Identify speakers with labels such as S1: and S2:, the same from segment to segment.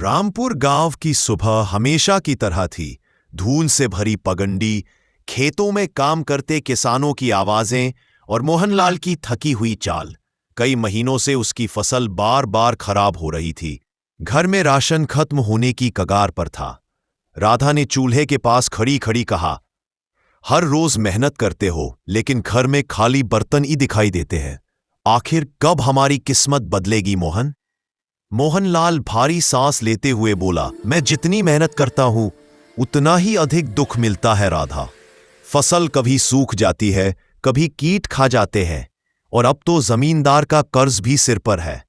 S1: रामपुर गांव की सुबह हमेशा की तरह थी। धूल से भरी पगडंडी, खेतों में काम करते किसानों की आवाजें और मोहनलाल की थकी हुई चाल। कई महीनों से उसकी फसल बार बार खराब हो रही थी। घर में राशन खत्म होने की कगार पर था। राधा ने चूल्हे के पास खड़ी खड़ी कहा, हर रोज मेहनत करते हो लेकिन घर में खाली बर्तन ही दिखाई देते हैं। आखिर कब हमारी किस्मत बदलेगी मोहन? मोहनलाल भारी सांस लेते हुए बोला, मैं जितनी मेहनत करता हूं उतना ही अधिक दुख मिलता है राधा। फसल कभी सूख जाती है, कभी कीट खा जाते हैं और अब तो जमींदार का कर्ज भी सिर पर है।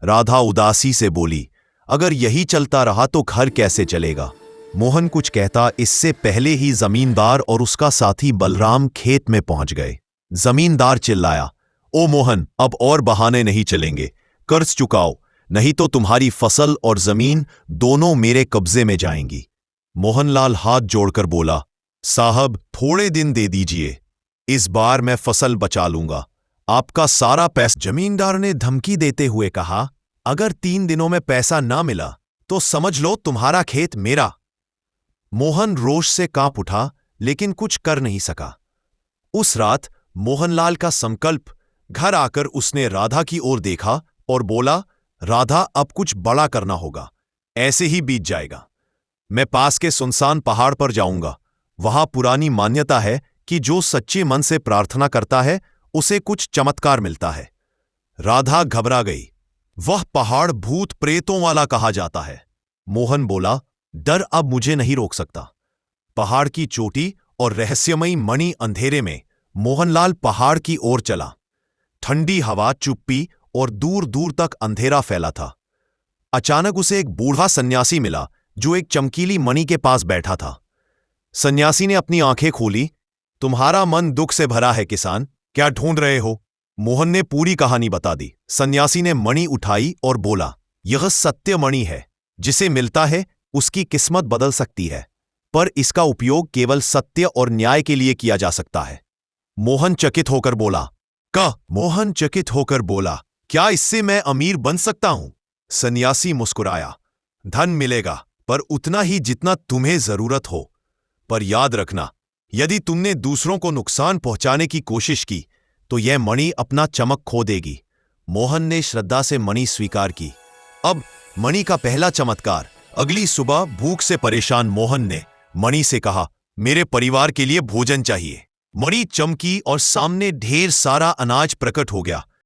S1: राधा उदासी से बोली, अगर यही चलता रहा तो घर कैसे चलेगा? मोहन कुछ कहता इससे पहले ही जमींदार और उसका साथी बलराम खेत में पहुंच गए। जमींदार चिल्लाया, ओ मोहन, अब और बहाने नहीं चलेंगे। कर्ज चुकाओ, नहीं तो तुम्हारी फसल और जमीन दोनों मेरे कब्जे में जाएंगी। मोहनलाल हाथ जोड़कर बोला, साहब थोड़े दिन दे दीजिए, इस बार मैं फसल बचा लूंगा, आपका सारा पैसा। जमींदार ने धमकी देते हुए कहा, अगर 3 दिनों में पैसा ना मिला तो समझ लो तुम्हारा खेत मेरा। मोहन रोष से कांप उठा लेकिन कुछ कर नहीं सका। उस रात मोहनलाल का संकल्प, घर आकर उसने राधा की ओर देखा और बोला, राधा अब कुछ बड़ा करना होगा, ऐसे ही बीत जाएगा। मैं पास के सुनसान पहाड़ पर जाऊंगा। वहां पुरानी मान्यता है कि जो सच्चे मन से प्रार्थना करता है उसे कुछ चमत्कार मिलता है। राधा घबरा गई। वह पहाड़ भूत प्रेतों वाला कहा जाता है। मोहन बोला, डर अब मुझे नहीं रोक सकता। पहाड़ की चोटी और रहस्यमयी मणि अंधेरे में मोहनलाल पहाड़ की ओर चला। ठंडी हवा, चुप्पी और दूर दूर तक अंधेरा फैला था। अचानक उसे एक बूढ़ा सन्यासी मिला जो एक चमकीली मणि के पास बैठा था। सन्यासी ने अपनी आंखें खोली। तुम्हारा मन दुख से भरा है किसान, क्या ढूंढ रहे हो? मोहन ने पूरी कहानी बता दी। सन्यासी ने मणि उठाई और बोला, यह सत्य मणि है, जिसे मिलता है उसकी किस्मत बदल सकती है, पर इसका उपयोग केवल सत्य और न्याय के लिए किया जा सकता है। मोहन चकित होकर बोला, क्या इससे मैं अमीर बन सकता हूं? सन्यासी मुस्कुराया, धन मिलेगा पर उतना ही जितना तुम्हें जरूरत हो। पर याद रखना, यदि तुमने दूसरों को नुकसान पहुंचाने की कोशिश की तो यह मणि अपना चमक खो देगी। मोहन ने श्रद्धा से मणि स्वीकार की। अब मणि का पहला चमत्कार। अगली सुबह भूख से परेशान मोहन ने मणि से कहा, मेरे परिवार के लिए भोजन चाहिए। मणि चमकी और सामने ढेर सारा अनाज प्रकट हो गया।